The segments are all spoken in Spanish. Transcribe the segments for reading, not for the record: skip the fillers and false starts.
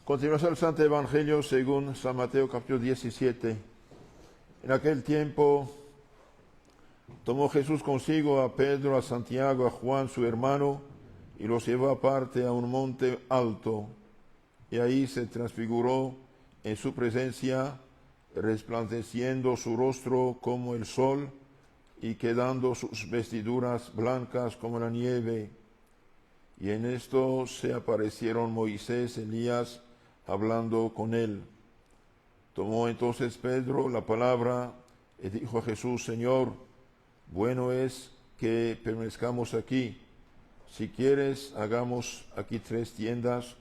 Continuación del Santo Evangelio según San Mateo capítulo 17. En aquel tiempo tomó Jesús consigo a Pedro, a Santiago, a Juan su hermano, y los llevó aparte a un monte alto, y ahí se transfiguró en su presencia, resplandeciendo su rostro como el sol, y quedando sus vestiduras blancas como la nieve. Y en esto se aparecieron Moisés, Elías, hablando con él. Tomó entonces Pedro la palabra y dijo a Jesús: Señor, bueno es que permanezcamos aquí. Si quieres, hagamos aquí 3 tiendas,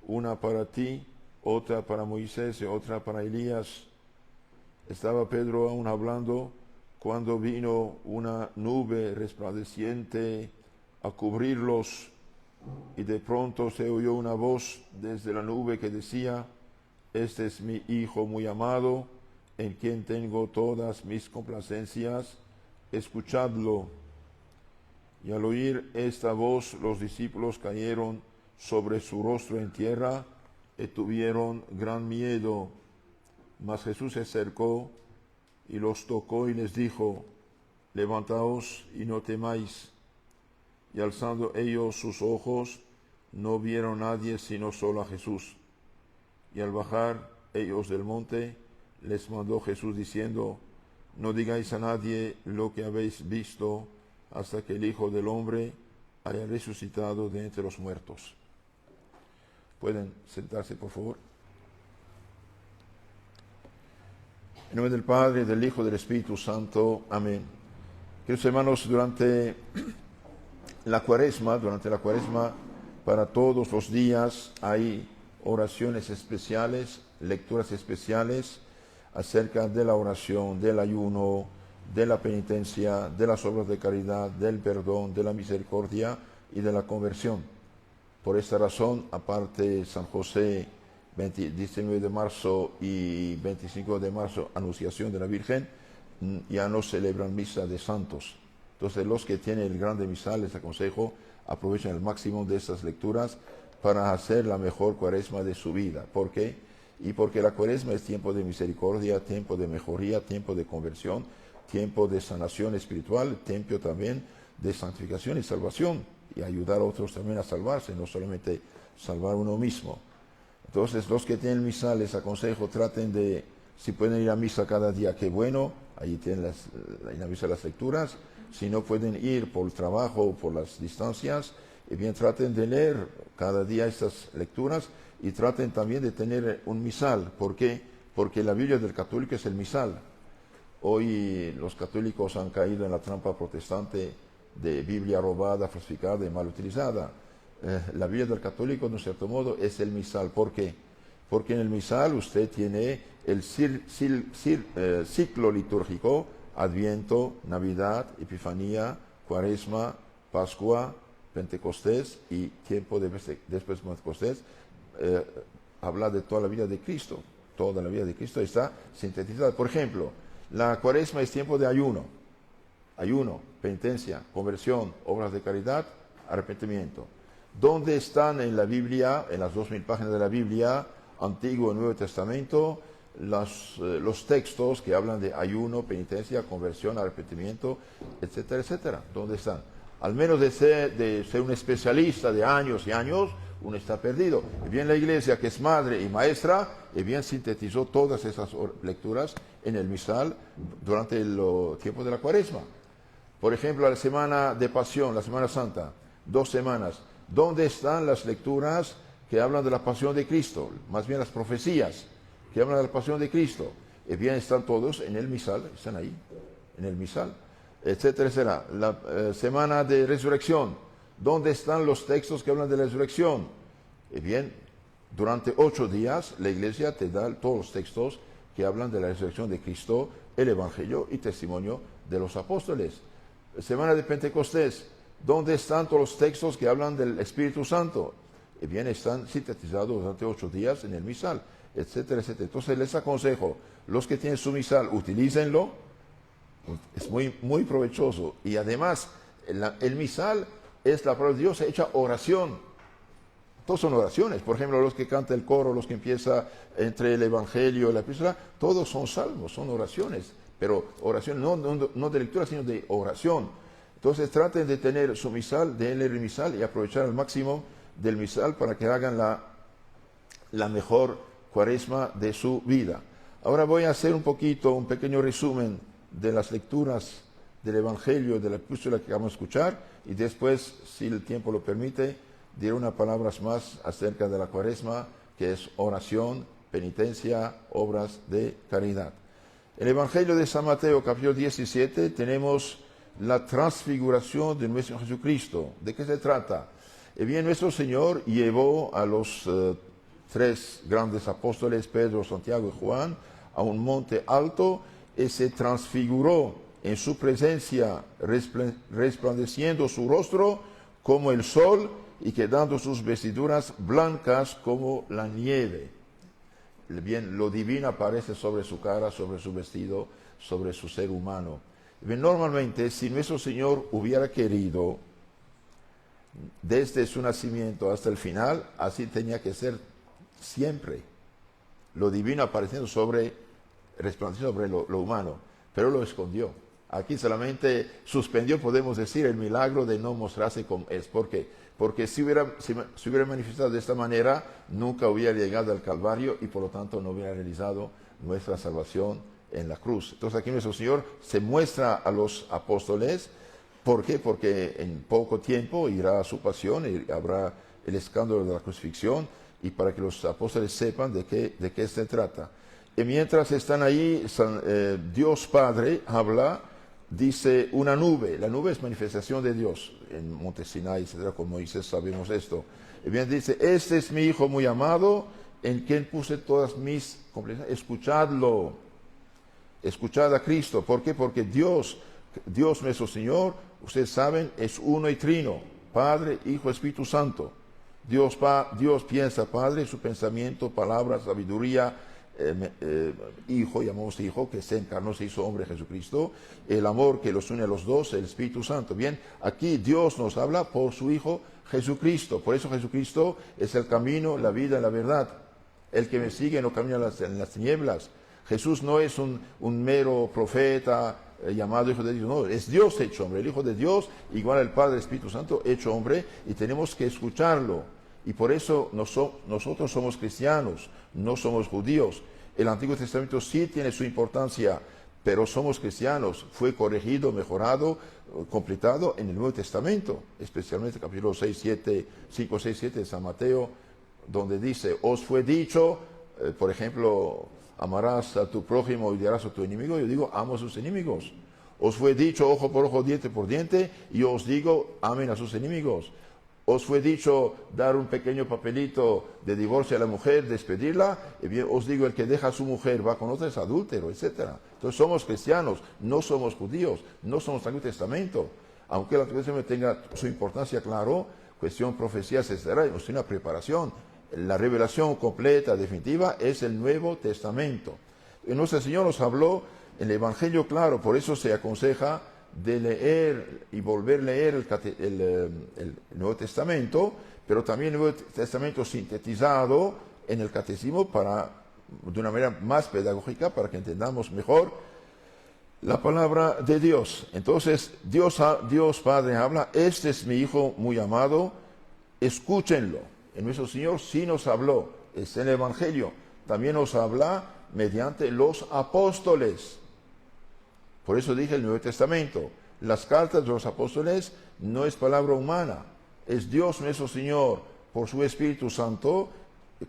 una para ti, otra para Moisés y otra para Elías. Estaba Pedro aún hablando cuando vino una nube resplandeciente a cubrirlos, y de pronto se oyó una voz desde la nube que decía: Este es mi Hijo muy amado, en quien tengo todas mis complacencias, escuchadlo. Y al oír esta voz, los discípulos cayeron sobre su rostro en tierra y tuvieron gran miedo. Mas Jesús se acercó y los tocó y les dijo: Levantaos y no temáis. Y alzando ellos sus ojos, no vieron a nadie sino solo a Jesús. Y al bajar ellos del monte, les mandó Jesús diciendo: No digáis a nadie lo que habéis visto, hasta que el Hijo del Hombre haya resucitado de entre los muertos. ¿Pueden sentarse, por favor? En nombre del Padre, del Hijo y del Espíritu Santo. Amén. Queridos hermanos, durante la cuaresma, para todos los días hay oraciones especiales, lecturas especiales acerca de la oración, del ayuno, de la penitencia, de las obras de caridad, del perdón, de la misericordia y de la conversión. Por esta razón, aparte San José, 19 de marzo y 25 de marzo, Anunciación de la Virgen, ya no celebran misa de santos. Entonces, los que tienen el grande misal, les aconsejo, aprovechen el máximo de estas lecturas para hacer la mejor cuaresma de su vida. ¿Por qué? Y porque la cuaresma es tiempo de misericordia, tiempo de mejoría, tiempo de conversión, tiempo de sanación espiritual, tiempo también de santificación y salvación, y ayudar a otros también a salvarse, no solamente salvar uno mismo. Entonces, los que tienen misal, les aconsejo, traten de, si pueden ir a misa cada día, qué bueno, ahí tienen la misa las lecturas. Si no pueden ir por el trabajo o por las distancias, bien traten de leer cada día estas lecturas y traten también de tener un misal. ¿Por qué? Porque la Biblia del católico es el misal. Hoy los católicos han caído en la trampa protestante de Biblia robada, falsificada y mal utilizada. La Biblia del católico, de un cierto modo, es el misal. ¿Por qué? Porque en el misal usted tiene el ciclo litúrgico: Adviento, Navidad, Epifanía, Cuaresma, Pascua, Pentecostés y tiempo después de Pentecostés. Habla de toda la vida de Cristo. Toda la vida de Cristo está sintetizada. Por ejemplo, la Cuaresma es tiempo de ayuno, penitencia, conversión, obras de caridad, arrepentimiento. ¿Dónde están en la Biblia, en las 2000 páginas de la Biblia, Antiguo y Nuevo Testamento, los textos que hablan de ayuno, penitencia, conversión, arrepentimiento, etcétera, etcétera? ¿Dónde están? Al menos de ser un especialista de años y años, uno está perdido. Y bien la Iglesia, que es madre y maestra, y bien sintetizó todas esas lecturas en el misal durante el tiempo de la Cuaresma. Por ejemplo, la semana de Pasión, la Semana Santa, 2 semanas. ¿Dónde están las lecturas que hablan de la pasión de Cristo? Más bien las profecías que hablan de la pasión de Cristo. Y bien están todos en el misal, están ahí, en el misal, etcétera, etcétera. La semana de resurrección, ¿dónde están los textos que hablan de la resurrección? Y bien, durante 8 días la Iglesia te da todos los textos que hablan de la resurrección de Cristo, el Evangelio y testimonio de los apóstoles. Semana de Pentecostés, ¿dónde están todos los textos que hablan del Espíritu Santo? Y bien, están sintetizados durante 8 días en el misal, etcétera, etcétera. Entonces les aconsejo, los que tienen su misal, utilícenlo, es muy, muy provechoso. Y además, el misal es la palabra de Dios hecha oración. Todos son oraciones. Por ejemplo, los que canta el coro, los que empieza entre el Evangelio y la epístola, todos son salmos, son oraciones. Pero oración no de lectura, sino de oración. Entonces traten de tener su misal, de leer el misal y aprovechar al máximo del misal para que hagan la mejor cuaresma de su vida. Ahora voy a hacer un pequeño resumen de las lecturas del Evangelio, de la epístola que vamos a escuchar, y después, si el tiempo lo permite, diré unas palabras más acerca de la cuaresma, que es oración, penitencia, obras de caridad. En el Evangelio de San Mateo, capítulo 17, tenemos la transfiguración de nuestro Jesucristo. ¿De qué se trata? Bien, nuestro Señor llevó a los tres grandes apóstoles, Pedro, Santiago y Juan, a un monte alto y se transfiguró en su presencia, resplandeciendo su rostro como el sol y quedando sus vestiduras blancas como la nieve. Bien, lo divino aparece sobre su cara, sobre su vestido, sobre su ser humano. Bien, normalmente, si nuestro Señor hubiera querido, desde su nacimiento hasta el final, así tenía que ser siempre. Lo divino apareciendo resplandeciendo sobre lo humano, pero lo escondió. Aquí solamente suspendió, podemos decir, el milagro de no mostrarse como es. ¿Por qué? Porque si hubiera manifestado de esta manera, nunca hubiera llegado al Calvario y por lo tanto no hubiera realizado nuestra salvación en la cruz. Entonces aquí nuestro Señor se muestra a los apóstoles. ¿Por qué? Porque en poco tiempo irá a su pasión y habrá el escándalo de la crucifixión, y para que los apóstoles sepan de qué se trata. Y mientras están ahí, Dios Padre habla, dice una nube. La nube es manifestación de Dios. En Monte Sinai, etcétera, con Moisés sabemos esto. Y bien dice, este es mi Hijo muy amado, en quien puse todas mis complacencias. Escuchadlo. Escuchad a Cristo. ¿Por qué? Porque Dios nuestro Señor, ustedes saben, es uno y trino. Padre, Hijo, Espíritu Santo. Dios piensa, Padre, su pensamiento, palabra, sabiduría, Hijo, llamamos Hijo, que se encarnó, se hizo hombre, Jesucristo, el amor que los une a los dos, el Espíritu Santo. Bien, aquí Dios nos habla por su Hijo Jesucristo. Por eso Jesucristo es el camino, la vida, la verdad. El que me sigue no camina en las tinieblas. Jesús no es un mero profeta llamado Hijo de Dios, no, es Dios hecho hombre, el Hijo de Dios, igual al Padre, Espíritu Santo, hecho hombre, y tenemos que escucharlo. Y por eso nosotros somos cristianos, no somos judíos. El Antiguo Testamento sí tiene su importancia, pero somos cristianos. Fue corregido, mejorado, completado en el Nuevo Testamento, especialmente capítulo 5, 6, 7 de San Mateo, donde dice, os fue dicho, por ejemplo, amarás a tu prójimo y odiarás a tu enemigo. Yo digo, amo a sus enemigos. Os fue dicho ojo por ojo, diente por diente, y yo os digo, amen a sus enemigos. Os fue dicho dar un pequeño papelito de divorcio a la mujer, despedirla, y bien os digo, el que deja a su mujer va con otra es adúltero, etc. Entonces somos cristianos, no somos judíos, no somos del Antiguo Testamento. Aunque el Antiguo Testamento tenga su importancia, claro, cuestión profecías, etc., es una preparación. La revelación completa, definitiva, es el Nuevo Testamento. Y nuestro Señor nos habló en el Evangelio, claro, por eso se aconseja de leer y volver a leer el Nuevo Testamento, pero también el Nuevo Testamento sintetizado en el Catecismo de una manera más pedagógica para que entendamos mejor la palabra de Dios. Entonces, Dios Padre habla, este es mi Hijo muy amado, escúchenlo. En nuestro Señor sí nos habló, es en el Evangelio, también nos habla mediante los apóstoles. Por eso dije el Nuevo Testamento, las cartas de los apóstoles no es palabra humana, es Dios nuestro Señor, por su Espíritu Santo,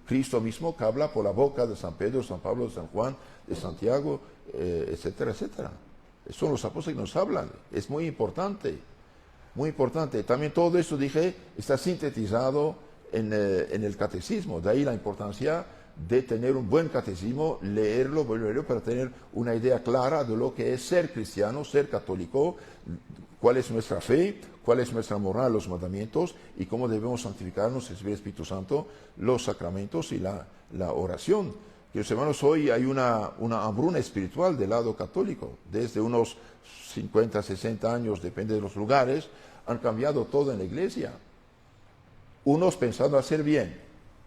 Cristo mismo que habla por la boca de San Pedro, San Pablo, de San Juan, de Santiago, etcétera, etcétera. Son los apóstoles que nos hablan, es muy importante, muy importante. También todo esto, dije, está sintetizado en el catecismo, de ahí la importancia de tener un buen catecismo, leerlo para tener una idea clara de lo que es ser cristiano, ser católico, cuál es nuestra fe, cuál es nuestra moral, los mandamientos y cómo debemos santificarnos, recibir el Espíritu Santo, los sacramentos y la oración. Queridos hermanos, hoy hay una hambruna espiritual del lado católico. Desde unos 50, 60 años, depende de los lugares, han cambiado todo en la iglesia. Unos pensando hacer bien,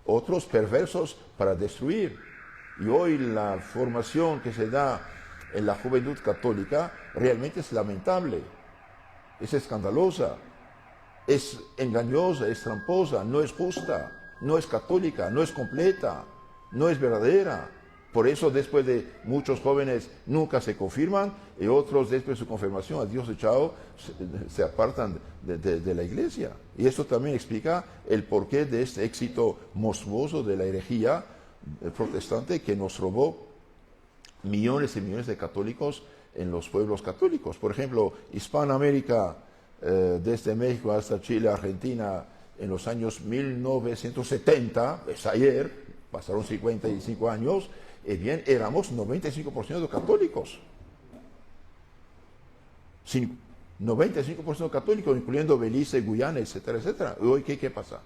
otros perversos para destruir. Y hoy la formación que se da en la juventud católica realmente es lamentable, es escandalosa, es engañosa, es tramposa, no es justa, no es católica, no es completa, no es verdadera. Por eso después de muchos jóvenes nunca se confirman y otros después de su confirmación a Dios echado se apartan de la iglesia. Y esto también explica el porqué de este éxito monstruoso de la herejía protestante que nos robó millones y millones de católicos en los pueblos católicos. Por ejemplo, Hispanoamérica, desde México hasta Chile, Argentina, en los años 1970, es ayer, pasaron 55 años, bien, éramos 95% católicos. 95% católicos, incluyendo Belice, Guyana, etcétera, etcétera. ¿Y hoy qué pasa?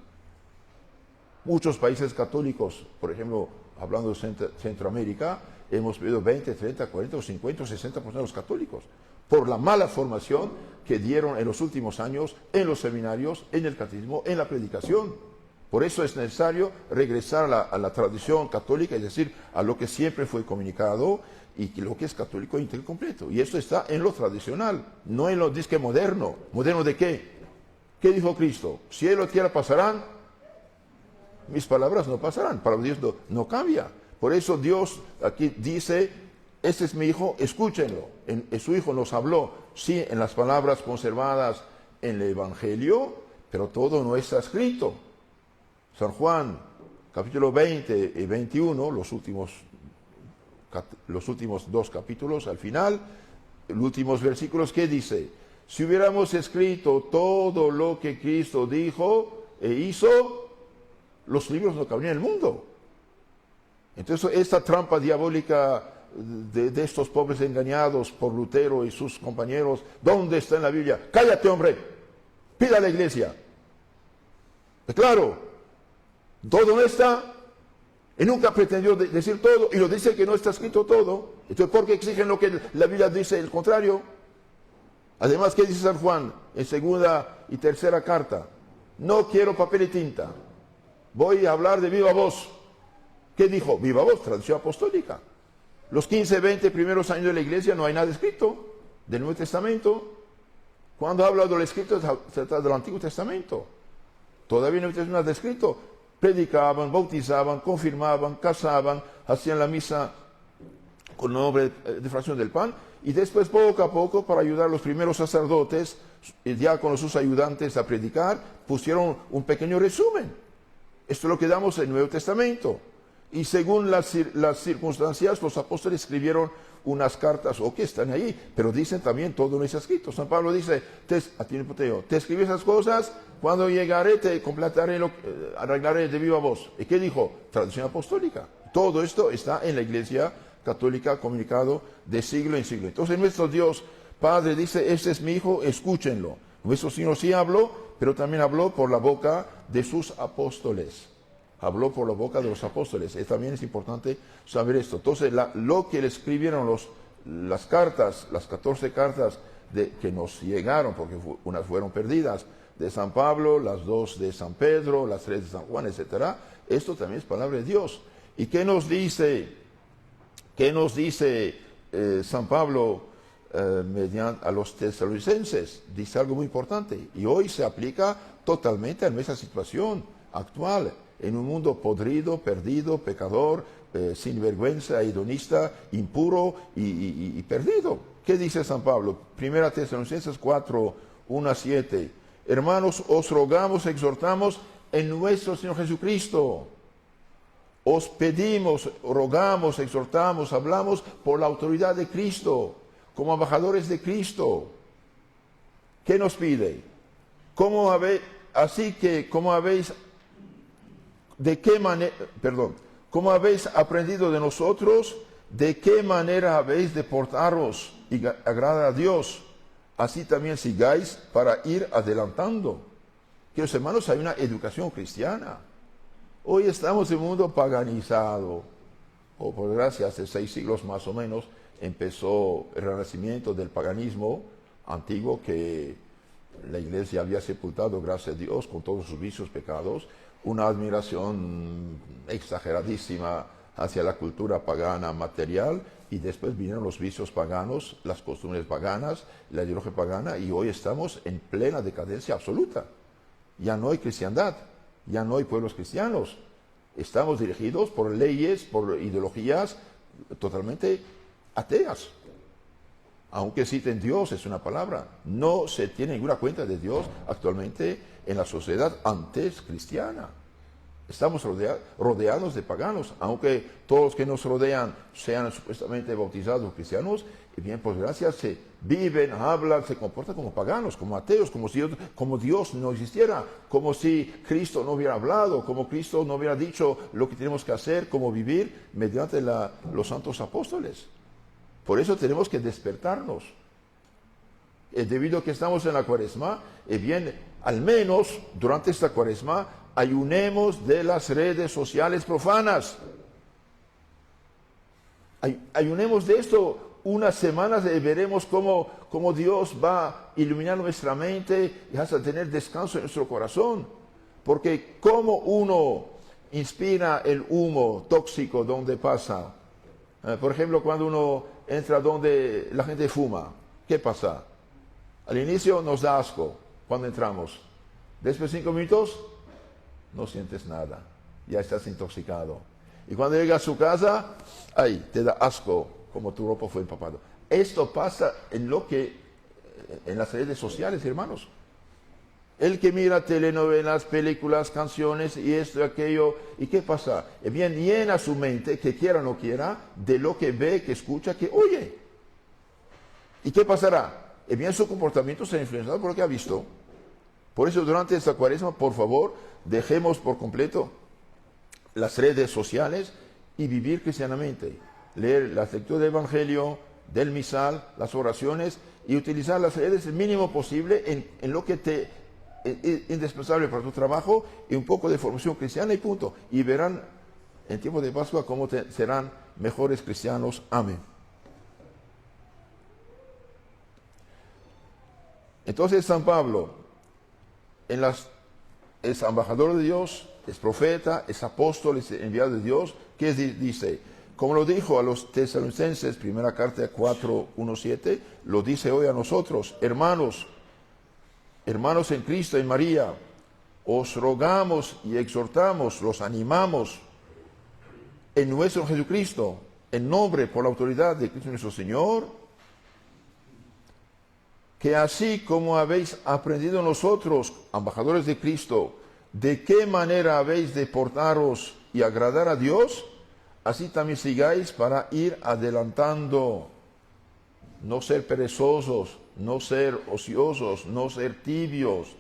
Muchos países católicos, por ejemplo, hablando de Centroamérica, hemos perdido 20, 30, 40, 50, 60% de los católicos, por la mala formación que dieron en los últimos años en los seminarios, en el catecismo, en la predicación. Por eso es necesario regresar a la tradición católica, es decir, a lo que siempre fue comunicado y lo que es católico íntegro y completo. Y esto está en lo tradicional, no en lo disque moderno. ¿Moderno de qué? ¿Qué dijo Cristo? Cielo y tierra pasarán, mis palabras no pasarán. Para Dios no cambia. Por eso Dios aquí dice, este es mi hijo, escúchenlo. Su hijo nos habló, sí, en las palabras conservadas en el Evangelio, pero todo no está escrito. San Juan, capítulo 20 y 21, los últimos dos capítulos al final, los últimos versículos, ¿qué dice? Si hubiéramos escrito todo lo que Cristo dijo e hizo, los libros no cabrían en el mundo. Entonces, esta trampa diabólica de estos pobres engañados por Lutero y sus compañeros, ¿dónde está en la Biblia? Cállate, hombre, pida a la iglesia. Claro, todo no está, y nunca pretendió decir todo, y lo dice que no está escrito todo. Entonces, ¿por qué exigen lo que la Biblia dice el contrario? Además, ¿qué dice San Juan en segunda y tercera carta? No quiero papel y tinta, voy a hablar de viva voz. ¿Qué dijo? Viva voz, tradición apostólica. Los 15, 20 primeros años de la iglesia no hay nada escrito del Nuevo Testamento. Cuando habla de lo escrito, se trata del Antiguo Testamento. Todavía no hay nada escrito. Predicaban, bautizaban, confirmaban, casaban, hacían la misa con nombre de fracción del pan, y después poco a poco, para ayudar a los primeros sacerdotes, ya con sus ayudantes a predicar, pusieron un pequeño resumen. Esto es lo que damos en el Nuevo Testamento. Y según las circunstancias, los apóstoles escribieron unas cartas, o que están ahí, pero dicen también todo no está escrito. San Pablo dice, te escribí esas cosas, cuando llegaré te completaré, arreglaré de viva voz. ¿Y qué dijo? Tradición apostólica. Todo esto está en la Iglesia Católica, comunicado de siglo en siglo. Entonces nuestro Dios Padre dice, este es mi Hijo, escúchenlo. Nuestro Señor sí habló, pero también habló por la boca de sus apóstoles. Habló por la boca de los apóstoles. También es importante saber esto. Entonces, lo que le escribieron las cartas, las 14 cartas que nos llegaron, porque unas fueron perdidas, de San Pablo, las 2 de San Pedro, las 3 de San Juan, etc. Esto también es palabra de Dios. ¿Y qué nos dice San Pablo mediante a los tesalonicenses? Dice algo muy importante. Y hoy se aplica totalmente a nuestra situación actual. En un mundo podrido, perdido, pecador, sin vergüenza, hedonista, impuro y perdido. ¿Qué dice San Pablo? Primera Tesalonicenses 4, 1 a 7. Hermanos, os rogamos, exhortamos en nuestro Señor Jesucristo. Os pedimos, rogamos, exhortamos, hablamos por la autoridad de Cristo, como embajadores de Cristo. ¿Qué nos pide? ¿Cómo habéis aprendido de nosotros? ¿De qué manera habéis de portaros y agradar a Dios? Así también sigáis para ir adelantando. Queridos hermanos, hay una educación cristiana. Hoy estamos en un mundo paganizado. O por desgracia, hace 6 siglos más o menos, empezó el renacimiento del paganismo antiguo que la iglesia había sepultado, gracias a Dios, con todos sus vicios, pecados, una admiración exageradísima hacia la cultura pagana material, y después vinieron los vicios paganos, las costumbres paganas, la ideología pagana, y hoy estamos en plena decadencia absoluta. Ya no hay cristiandad, ya no hay pueblos cristianos. Estamos dirigidos por leyes, por ideologías totalmente ateas. Aunque citen Dios, es una palabra. No se tiene ninguna cuenta de Dios actualmente en la sociedad antes cristiana. Estamos rodeados de paganos, aunque todos los que nos rodean sean supuestamente bautizados cristianos, y bien, por desgracia, se viven, hablan, se comportan como paganos, como ateos, como Dios no existiera, como si Cristo no hubiera hablado, como Cristo no hubiera dicho lo que tenemos que hacer, cómo vivir mediante los santos apóstoles. Por eso tenemos que despertarnos. Debido a que estamos en la Cuaresma, bien, al menos durante esta Cuaresma, ayunemos de las redes sociales profanas. Ayunemos de esto unas semanas y veremos cómo Dios va a iluminar nuestra mente y hasta tener descanso en nuestro corazón. Porque cómo uno inspira el humo tóxico donde pasa. Por ejemplo, cuando uno entra donde la gente fuma, ¿qué pasa? Al inicio nos da asco cuando entramos. Después de 5 minutos, no sientes nada. Ya estás intoxicado. Y cuando llegas a su casa, ahí te da asco, como tu ropa fue empapada. Esto pasa en las redes sociales, hermanos. El que mira telenovelas, películas, canciones y esto y aquello, ¿y qué pasa? Bien, llena su mente, que quiera o no quiera, de lo que ve, que escucha, que oye. ¿Y qué pasará? Bien, su comportamiento será influenciado por lo que ha visto. Por eso, durante esta Cuaresma, por favor, dejemos por completo las redes sociales y vivir cristianamente. Leer la lectura del Evangelio, del misal, las oraciones, y utilizar las redes el mínimo posible en lo que es indispensable para tu trabajo, y un poco de formación cristiana y punto. Y verán en tiempo de Pascua cómo serán mejores cristianos. Amén. Entonces San Pablo es embajador de Dios, es profeta, es apóstol, es enviado de Dios. ¿Qué dice? Como lo dijo a los tesalonicenses, primera carta 4:1-7, lo dice hoy a nosotros: hermanos en Cristo y María, os rogamos y exhortamos, los animamos en nuestro Jesucristo, en nombre, por la autoridad de Cristo nuestro Señor, que así como habéis aprendido nosotros, embajadores de Cristo, de qué manera habéis de portaros y agradar a Dios, así también sigáis para ir adelantando. No ser perezosos, no ser ociosos, no ser tibios.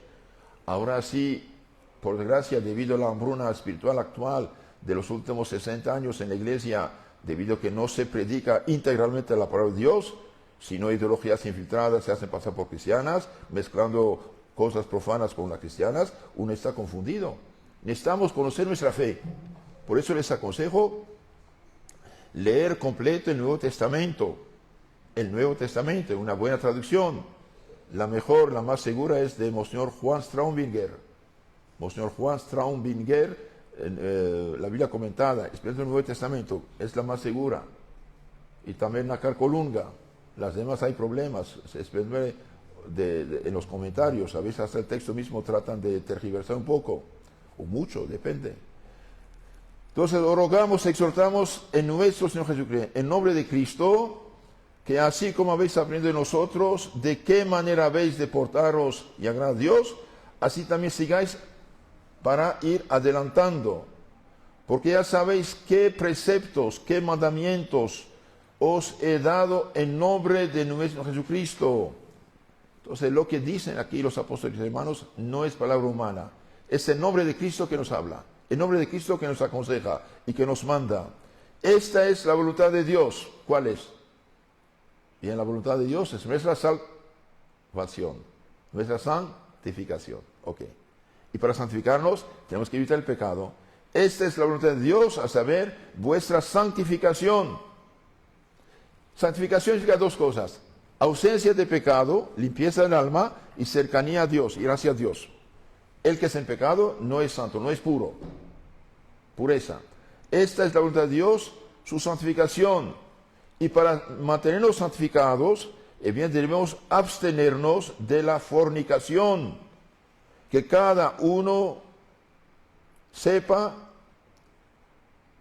Ahora sí, por desgracia, debido a la hambruna espiritual actual de los últimos 60 años en la iglesia, debido a que no se predica integralmente la palabra de Dios, sino ideologías infiltradas se hacen pasar por cristianas, mezclando cosas profanas con las cristianas, uno está confundido. Necesitamos conocer nuestra fe. Por eso les aconsejo leer completo el Nuevo Testamento. El Nuevo Testamento, una buena traducción. La mejor, la más segura es de Monseñor Juan Straumbinger. Monseñor Juan Straumbinger, la Biblia comentada, especialmente el Nuevo Testamento, es la más segura. Y también la Carcolunga. Las demás hay problemas, especialmente en los comentarios. A veces hasta el texto mismo tratan de tergiversar un poco, o mucho, depende. Entonces, os rogamos, exhortamos en nuestro Señor Jesucristo, en nombre de Cristo, que así como habéis aprendido de nosotros, de qué manera habéis de portaros y agradar a Dios, así también sigáis para ir adelantando. Porque ya sabéis qué preceptos, qué mandamientos os he dado en nombre de nuestro Jesucristo. Entonces, lo que dicen aquí los apóstoles y hermanos no es palabra humana. Es el nombre de Cristo que nos habla. El nombre de Cristo que nos aconseja y que nos manda. Esta es la voluntad de Dios. ¿Cuál es? Bien, la voluntad de Dios es nuestra salvación, nuestra santificación. Ok. Y para santificarnos tenemos que evitar el pecado. Esta es la voluntad de Dios, a saber, vuestra santificación. Santificación significa dos cosas: Ausencia de pecado, limpieza del alma y cercanía a Dios, ir hacia Dios. El que es en pecado no es santo, no es puro. Pureza. Esta es la voluntad de Dios, su santificación. Y para mantenernos santificados, bien, debemos abstenernos de la fornicación. Que cada uno sepa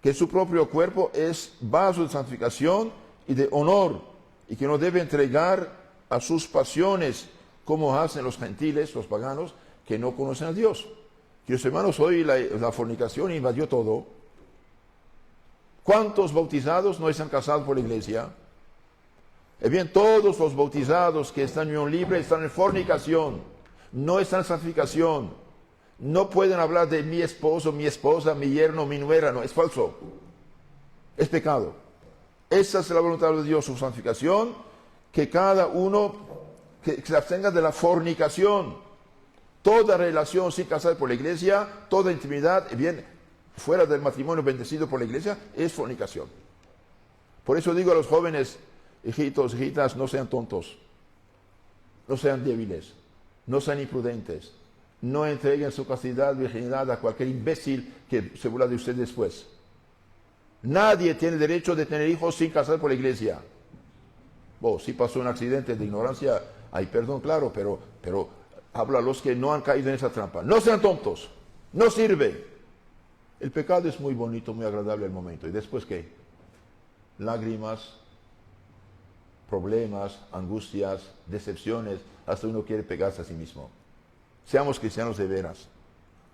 que su propio cuerpo es vaso de santificación y de honor, y que no debe entregar a sus pasiones como hacen los gentiles, los paganos, que no conocen a Dios. Queridos hermanos, hoy la fornicación invadió todo. ¿Cuántos bautizados no están casados por la iglesia? Bien, todos los bautizados que están en unión libre están en fornicación, no están en santificación. No pueden hablar de mi esposo, mi esposa, mi yerno, mi nuera, no, es falso. Es pecado. Esa es la voluntad de Dios, su santificación, que cada uno que se abstenga de la fornicación. Toda relación sin casar por la iglesia, toda intimidad, bien, fuera del matrimonio bendecido por la iglesia, es fornicación. Por eso digo a los jóvenes, hijitos, hijitas, no sean tontos, no sean débiles, no sean imprudentes, no entreguen su castidad, virginidad a cualquier imbécil que se burla de usted después. Nadie tiene derecho de tener hijos sin casar por la iglesia. Si pasó un accidente de ignorancia, hay perdón, claro, pero habla a los que no han caído en esa trampa. No sean tontos, no sirve. El pecado es muy bonito, muy agradable al momento. ¿Y después qué? Lágrimas, problemas, angustias, decepciones, hasta uno quiere pegarse a sí mismo. Seamos cristianos de veras.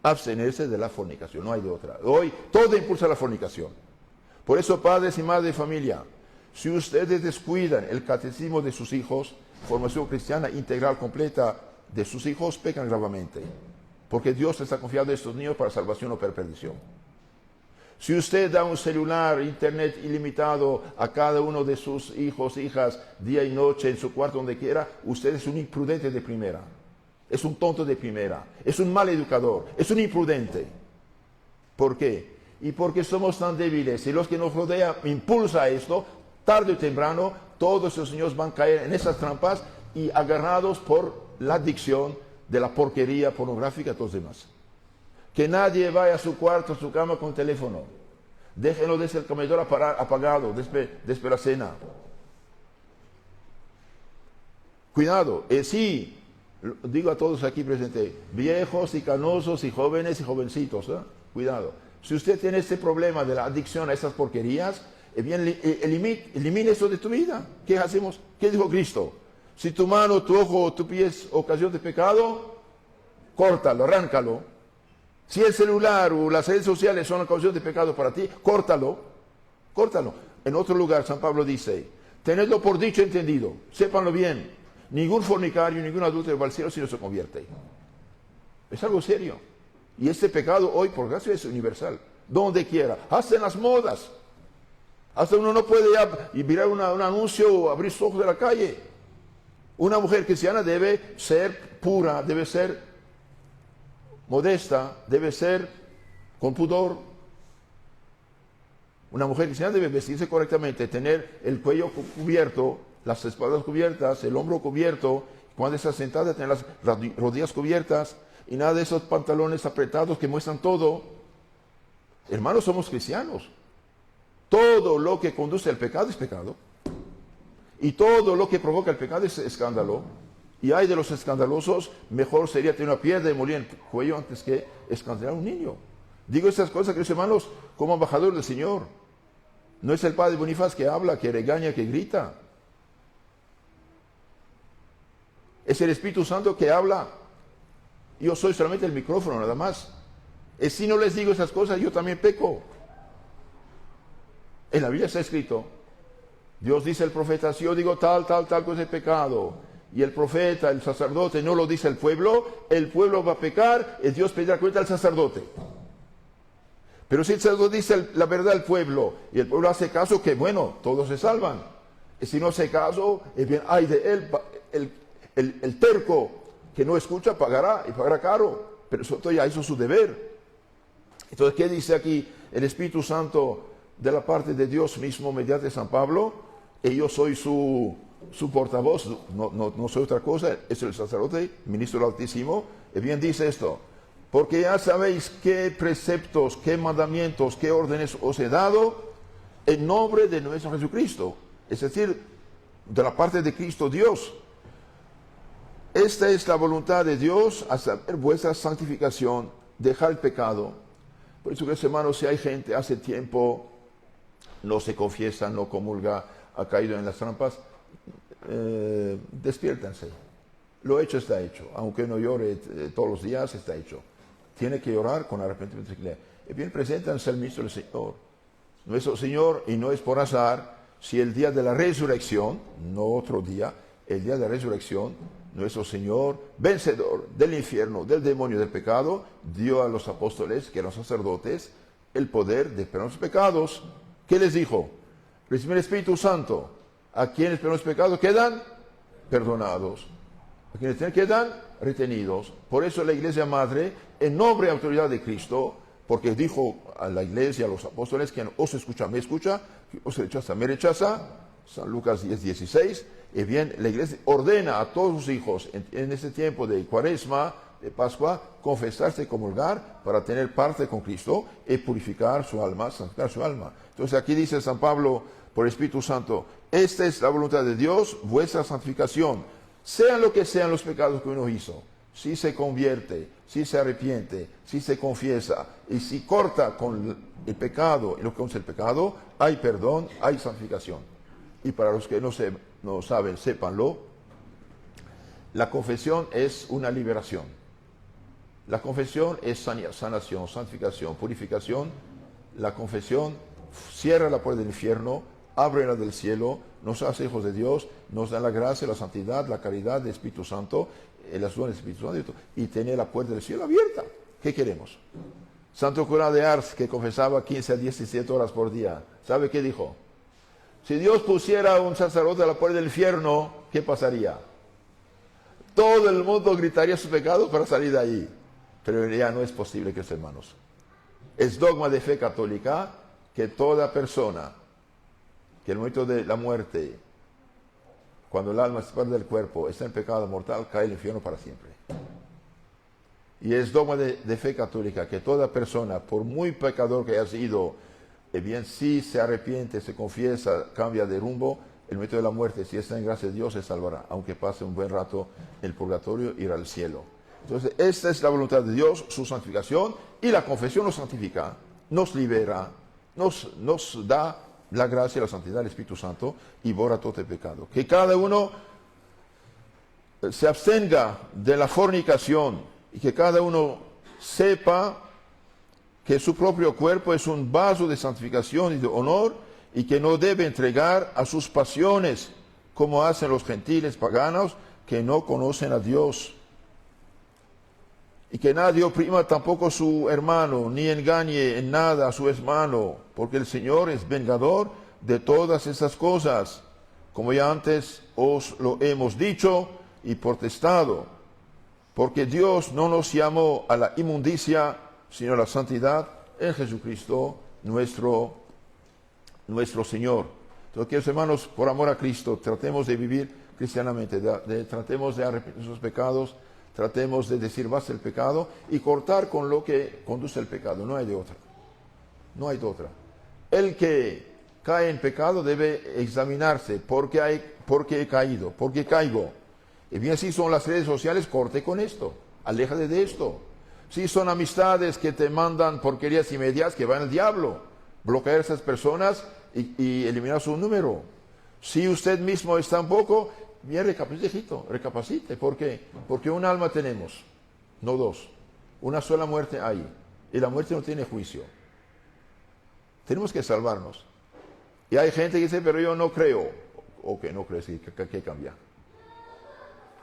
Abstenerse de la fornicación, no hay de otra. Hoy todo impulsa a la fornicación. Por eso, padres y madres de familia, si ustedes descuidan el catecismo de sus hijos, formación cristiana integral completa de sus hijos, pecan gravemente. Porque Dios les ha confiado a estos niños para salvación o para perdición. Si usted da un celular, internet ilimitado a cada uno de sus hijos, hijas, día y noche, en su cuarto, donde quiera, usted es un imprudente de primera. Es un tonto de primera. Es un mal educador. Es un imprudente. ¿Por qué? Y porque somos tan débiles. Y los que nos rodean impulsa a esto, tarde o temprano, todos esos niños van a caer en esas trampas y agarrados por la adicción de la porquería pornográfica y todos los demás. Que nadie vaya a su cuarto, a su cama con teléfono. Déjenlo desde el comedor apagado, desde la cena. Cuidado, sí, digo a todos aquí presentes, viejos y canosos y jóvenes y jovencitos, cuidado. Si usted tiene este problema de la adicción a esas porquerías, bien, elimine eso de tu vida. ¿Qué hacemos? ¿Qué dijo Cristo? Si tu mano, tu ojo o tu pie es ocasión de pecado, córtalo, arráncalo. Si el celular o las redes sociales son ocasión de pecado para ti, córtalo. En otro lugar, San Pablo dice, tenedlo por dicho entendido, sépanlo bien, ningún fornicario, ningún adúltero va al cielo si no se convierte. Es algo serio. Y este pecado hoy, por gracia, es universal. Donde quiera, hasta en las modas. Hasta uno no puede ya mirar un anuncio o abrir sus ojos de la calle. Una mujer cristiana debe ser pura, debe ser modesta, debe ser con pudor. Una mujer cristiana debe vestirse correctamente, tener el cuello cubierto, las espaldas cubiertas, el hombro cubierto, cuando está sentada tener las rodillas cubiertas y nada de esos pantalones apretados que muestran todo. Hermanos, somos cristianos. Todo lo que conduce al pecado es pecado. Y todo lo que provoca el pecado es escándalo. Y hay de los escandalosos, mejor sería tener una piedra y morir en el cuello antes que escandalar a un niño. Digo estas cosas, queridos hermanos, como embajador del Señor. No es el padre Bonifaz que habla, que regaña, que grita. Es el Espíritu Santo que habla. Yo soy solamente el micrófono, nada más. Y si no les digo esas cosas, yo también peco. En la Biblia está escrito, Dios dice al profeta, si yo digo tal cosa es pecado, y el profeta, el sacerdote no lo dice al pueblo, el pueblo va a pecar y Dios pedirá cuenta al sacerdote. Pero si el sacerdote dice la verdad al pueblo y el pueblo hace caso, que bueno, todos se salvan. Y si no hace caso, bien, ay de él, el terco que no escucha pagará y pagará caro, pero eso ya hizo su deber. Entonces, ¿qué dice aquí el Espíritu Santo de la parte de Dios mismo mediante San Pablo? Y yo soy su su portavoz, no soy otra cosa, es el sacerdote, ministro del Altísimo, y bien dice esto, porque ya sabéis qué preceptos, qué mandamientos, qué órdenes os he dado en nombre de nuestro Jesucristo, es decir, de la parte de Cristo Dios. Esta es la voluntad de Dios, a saber, vuestra santificación, dejar el pecado. Por eso, hermanos, si hay gente hace tiempo no se confiesa, no comulga, ha caído en las trampas, despiértense. Lo hecho está hecho, aunque no llore todos los días, está hecho. Tiene que llorar con arrepentimiento. Y bien, preséntanse al ministro del Señor. Nuestro Señor, y no es por azar, si el día de la resurrección, no otro día, el día de la resurrección, nuestro Señor, vencedor del infierno, del demonio, del pecado, dio a los apóstoles, que eran sacerdotes, el poder de perdonar los pecados. ¿Qué les dijo? Reciben el Espíritu Santo. A quienes perdonan los pecados quedan perdonados. A quienes quedan retenidos. Por eso la Iglesia Madre, en nombre y autoridad de Cristo, porque dijo a la Iglesia, a los apóstoles, quien os escucha, me escucha, quien os rechaza, me rechaza. San Lucas 10:16. Y bien, la Iglesia ordena a todos sus hijos en este tiempo de Cuaresma, de Pascua, confesarse, comulgar para tener parte con Cristo y purificar su alma, santificar su alma. Entonces aquí dice San Pablo por el Espíritu Santo, esta es la voluntad de Dios, vuestra santificación, sean lo que sean los pecados que uno hizo, si se convierte, si se arrepiente, si se confiesa y si corta con el pecado y lo que hace el pecado, hay perdón, hay santificación. Y para los que no saben, sépanlo, la confesión es una liberación. La confesión es sanación, santificación, purificación. La confesión cierra la puerta del infierno, abre la del cielo, nos hace hijos de Dios, nos da la gracia, la santidad, la caridad del Espíritu Santo, las dones del Espíritu Santo, y tener la puerta del cielo abierta. ¿Qué queremos? Santo cura de Ars, que confesaba 15 a 17 horas por día, ¿sabe qué dijo? Si Dios pusiera un sacerdote a la puerta del infierno, ¿qué pasaría? Todo el mundo gritaría sus pecados para salir de ahí. Pero en realidad no es posible, que hermanos. Es dogma de fe católica que toda persona, que en el momento de la muerte, cuando el alma se pierde del cuerpo, está en pecado mortal, cae al infierno para siempre. Y es dogma de fe católica que toda persona, por muy pecador que haya sido, bien, si se arrepiente, se confiesa, cambia de rumbo, el momento de la muerte, si está en gracia de Dios, se salvará, aunque pase un buen rato en el purgatorio, irá al cielo. Entonces, esta es la voluntad de Dios, su santificación, y la confesión nos santifica, nos libera, nos da la gracia y la santidad del Espíritu Santo y borra todo el pecado. Que cada uno se abstenga de la fornicación y que cada uno sepa que su propio cuerpo es un vaso de santificación y de honor y que no debe entregar a sus pasiones como hacen los gentiles paganos que no conocen a Dios. Y que nadie oprima tampoco a su hermano, ni engañe en nada a su hermano, porque el Señor es vengador de todas esas cosas, como ya antes os lo hemos dicho y protestado, porque Dios no nos llamó a la inmundicia, sino a la santidad en Jesucristo nuestro Señor. Entonces, queridos hermanos, por amor a Cristo, tratemos de vivir cristianamente, tratemos de arrepentir sus pecados, tratemos de decir basta el pecado y cortar con lo que conduce al pecado. No hay de otra. No hay de otra. El que cae en pecado debe examinarse. ¿Por qué he caído? ¿Por qué caigo? Y bien, si son las redes sociales, corte con esto. Aléjate de esto. Si son amistades que te mandan porquerías y medias, que van al diablo. Bloquear a esas personas y eliminar su número. Si usted mismo está un poco, bien, recapacite. ¿Por qué? Porque un alma tenemos, no dos. Una sola muerte hay. Y la muerte no tiene juicio. Tenemos que salvarnos. Y hay gente que dice, pero yo no creo. ¿O que no crees? ¿Qué cambia?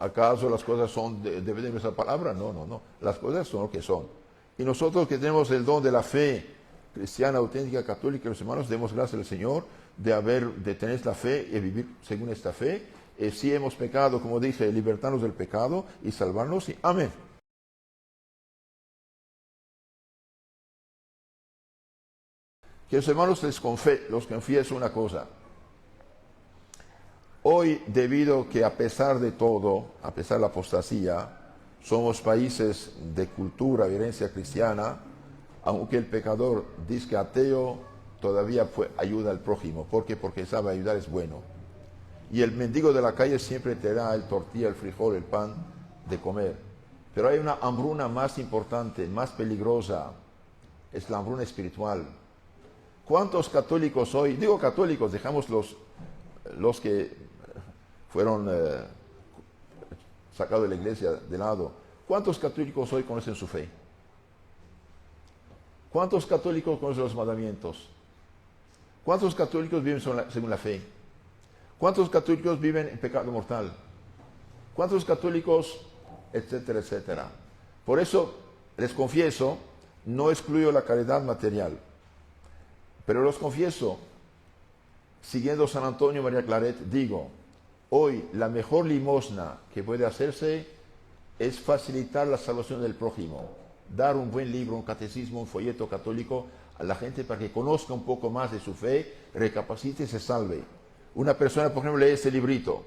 ¿Acaso las cosas son de nuestra palabra? No. Las cosas son lo que son. Y nosotros que tenemos el don de la fe cristiana, auténtica, católica, los hermanos, demos gracias al Señor de tener la fe y vivir según esta fe. Si hemos pecado, como dije, libertarnos del pecado y salvarnos. Y amén. Que los hermanos los confieso una cosa. Hoy, debido que a pesar de todo, a pesar de la apostasía, somos países de cultura y herencia cristiana, aunque el pecador dice que ateo, todavía ayuda al prójimo. ¿Por qué? Porque sabe ayudar, es bueno. Y el mendigo de la calle siempre te da el tortilla, el frijol, el pan de comer. Pero hay una hambruna más importante, más peligrosa, es la hambruna espiritual. ¿Cuántos católicos hoy, digo católicos, dejamos los que fueron sacados de la iglesia de lado, cuántos católicos hoy conocen su fe? ¿Cuántos católicos conocen los mandamientos? ¿Cuántos católicos viven según la fe? ¿Cuántos católicos viven en pecado mortal? ¿Cuántos católicos, etcétera, etcétera? Por eso, les confieso, no excluyo la caridad material, pero los confieso, siguiendo San Antonio María Claret, digo, hoy la mejor limosna que puede hacerse es facilitar la salvación del prójimo, dar un buen libro, un catecismo, un folleto católico a la gente para que conozca un poco más de su fe, recapacite y se salve. Una persona, por ejemplo, lee ese librito,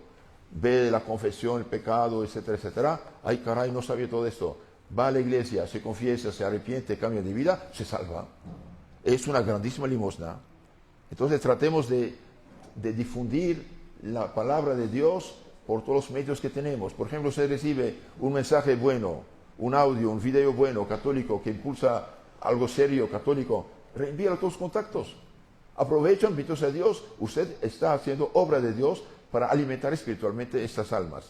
ve la confesión, el pecado, etcétera, etcétera. Ay, caray, no sabía todo esto. Va a la iglesia, se confiesa, se arrepiente, cambia de vida, se salva. Es una grandísima limosna. Entonces tratemos de difundir la palabra de Dios por todos los medios que tenemos. Por ejemplo, se recibe un mensaje bueno, un audio, un video bueno, católico, que impulsa algo serio, católico, reenvíalo a todos los contactos. Aprovechan, bendito sea Dios, usted está haciendo obra de Dios para alimentar espiritualmente estas almas.